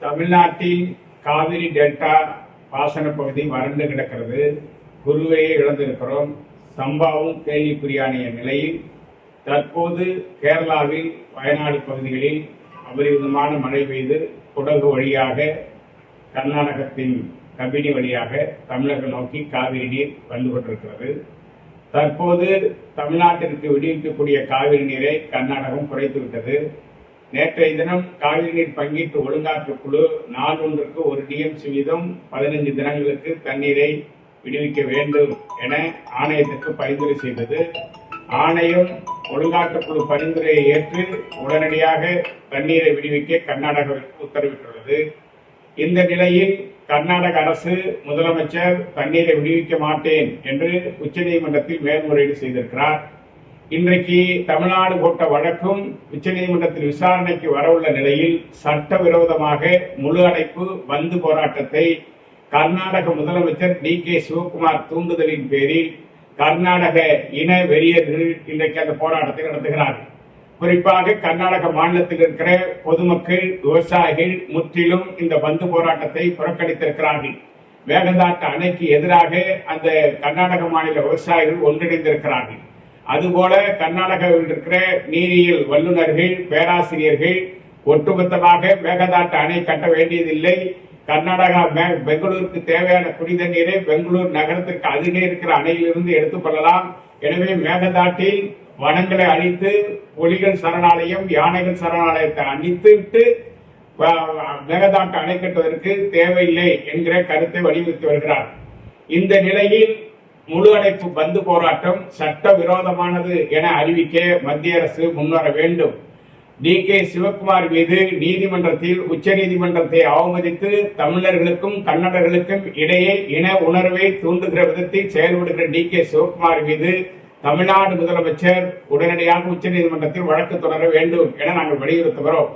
தமிழ்நாட்டில் காவிரி டெல்டா பாசன பகுதி வறண்டு கிடக்கிறது. குருவையை இழந்திருக்கிறோம். சம்பாவும் கேள்விக்குறியான நிலையில் தற்போது கேரளாவில் வயநாடு பகுதிகளில் அபரிவிதமான மழை பெய்து குடகு வழியாக கர்நாடகத்தின் கபினி வழியாக தமிழகம் நோக்கி காவிரி நீர் வந்து கொண்டிருக்கிறது. தற்போது தமிழ்நாட்டிற்கு விடுவிக்கக்கூடிய காவிரி நீரை கர்நாடகம் குறைத்துவிட்டது. நேற்றைய தினம் காவிரி நீர் பங்கீட்டு ஒழுங்காற்று குழு நாள் ஒன்றுக்கு 1 டிஎம்சி வீதம் 15 தினங்களுக்கு தண்ணீரை விடுவிக்க வேண்டும் என ஆணையத்திற்கு பரிந்துரை செய்தது. ஆணையம் ஒழுங்காற்று குழு பரிந்துரையை ஏற்று உடனடியாக தண்ணீரை விடுவிக்க கர்நாடகாவிற்கு உத்தரவிட்டுள்ளது. இந்த நிலையில் கர்நாடக அரசு முதலமைச்சர் தண்ணீரை விடுவிக்க மாட்டேன் என்று உச்சநீதிமன்றத்தில் மேல்முறையீடு செய்திருக்கிறார். இன்றைக்கு தமிழ்நாடு போட்ட வழக்கும் உச்சநீதிமன்றத்தில் விசாரணைக்கு வரவுள்ள நிலையில் சட்டவிரோதமாக முழு அடைப்பு பந்து போராட்டத்தை கர்நாடக முதலமைச்சர் டி.கே. சிவகுமார் தூண்டுதலின் பேரில் கர்நாடக இன வெறியர்கள் இன்றைக்கு அந்த போராட்டத்தை நடத்துகிறார்கள். குறிப்பாக கர்நாடக மாநிலத்தில் இருக்கிற பொதுமக்கள், விவசாயிகள் முற்றிலும் இந்த பந்து போராட்டத்தை புறக்கணித்திருக்கிறார்கள். மேகதாட்டு அணைக்கு எதிராக அந்த கர்நாடக மாநில விவசாயிகள் ஒன்றிணைந்திருக்கிறார்கள். அதுபோல கர்நாடகாவில் இருக்கிற நீரியல் வல்லுநர்கள், பேராசிரியர்கள் ஒட்டுமொத்தமாக மேகதாட்டு அணை கட்ட வேண்டியதில்லை, கர்நாடகா பெங்களூருக்கு தேவையான குடித நீரை பெங்களூர் நகரத்திற்கு அருகே இருக்கிற அணையிலிருந்து எடுத்துக் கொள்ளலாம். எனவே மேகதாட்டில் வனங்களை அழித்து புலிகள் சரணாலயம், யானைகள் சரணாலயத்தை அழித்து விட்டு மேகதாட்டு அணை கட்டுவதற்கு தேவையில்லை என்கிற கருத்தை வலியுறுத்தி வருகிறார். இந்த நிலையில் முழு அடைப்பு பந்து போராட்டம் சட்டவிரோதமானது என அறிவிக்க மத்திய அரசு முன்வர வேண்டும். டி.கே. சிவகுமார் மீது நீதிமன்றத்தில் உச்சநீதிமன்றத்தை அவமதித்து தமிழர்களுக்கும் கன்னடர்களுக்கும் இடையே இன உணர்வை தூண்டுகிற விதத்தில் செயல்படுகிற டி.கே. சிவகுமார் மீது தமிழ்நாடு முதலமைச்சர் உடனடியாக உச்சநீதிமன்றத்தில் வழக்கு தொடர வேண்டும் என நாங்கள் வலியுறுத்துகிறோம்.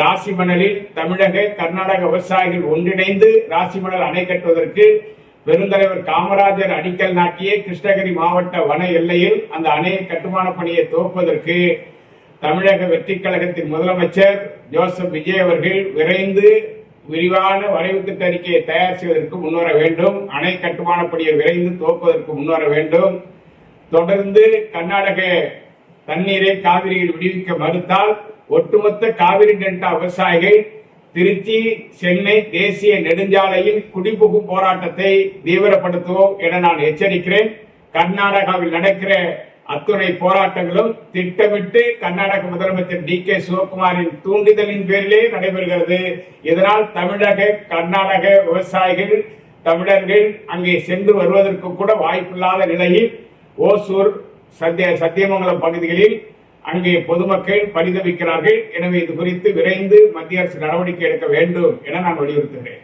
ராசிமணலில் தமிழக கர்நாடக விவசாயிகள் ஒன்றிணைந்து ராசிமணல் அணை கட்டுவதற்கு பெருந்தலைவர் காமராஜர் அடிக்கல் நாட்டிய கிருஷ்ணகிரி மாவட்ட வன எல்லையில் அந்த அணையை கட்டுமான பணியை துவக்குவதற்கு தமிழக வெற்றி கழகத்தின் முதலமைச்சர் ஜோசப் விஜய் அவர்கள் விரைந்து விரிவான வரைவு திட்ட அறிக்கையை தயார் செய்வதற்கு முன்வர வேண்டும். அணை கட்டுமான பணியை விரைந்து துவக்குவதற்கு முன்வர வேண்டும். தொடர்ந்து கர்நாடக தண்ணீரை காவிரியில் விடுவிக்க மறுத்தால் ஒட்டுமொத்த காவிரி டெல்டா விவசாயிகள் திருச்சி, சென்னை தேசிய நெடுஞ்சாலையில் குடிபுகும் போராட்டத்தை தீவிரப்படுத்துவோம் என நான் எச்சரிக்கிறேன். கர்நாடகாவில் நடக்கிற அத்துணை போராட்டங்களும் திட்டமிட்டு கர்நாடக முதலமைச்சர் டி.கே. சிவகுமாரின் தூண்டுதலின் பேரிலே நடைபெறுகிறது. இதனால் தமிழக கர்நாடக விவசாயிகள், தமிழர்கள் அங்கே சென்று வருவதற்கு கூட வாய்ப்பில்லாத நிலையில் ஓசூர், சத்தியமங்கலம் பகுதிகளில் அங்கே பொதுமக்கள் பரிதவிக்கிறார்கள். எனவே இது குறித்து விரைந்து மத்திய அரசு நடவடிக்கை எடுக்க வேண்டும் என நான் வலியுறுத்துகிறேன்.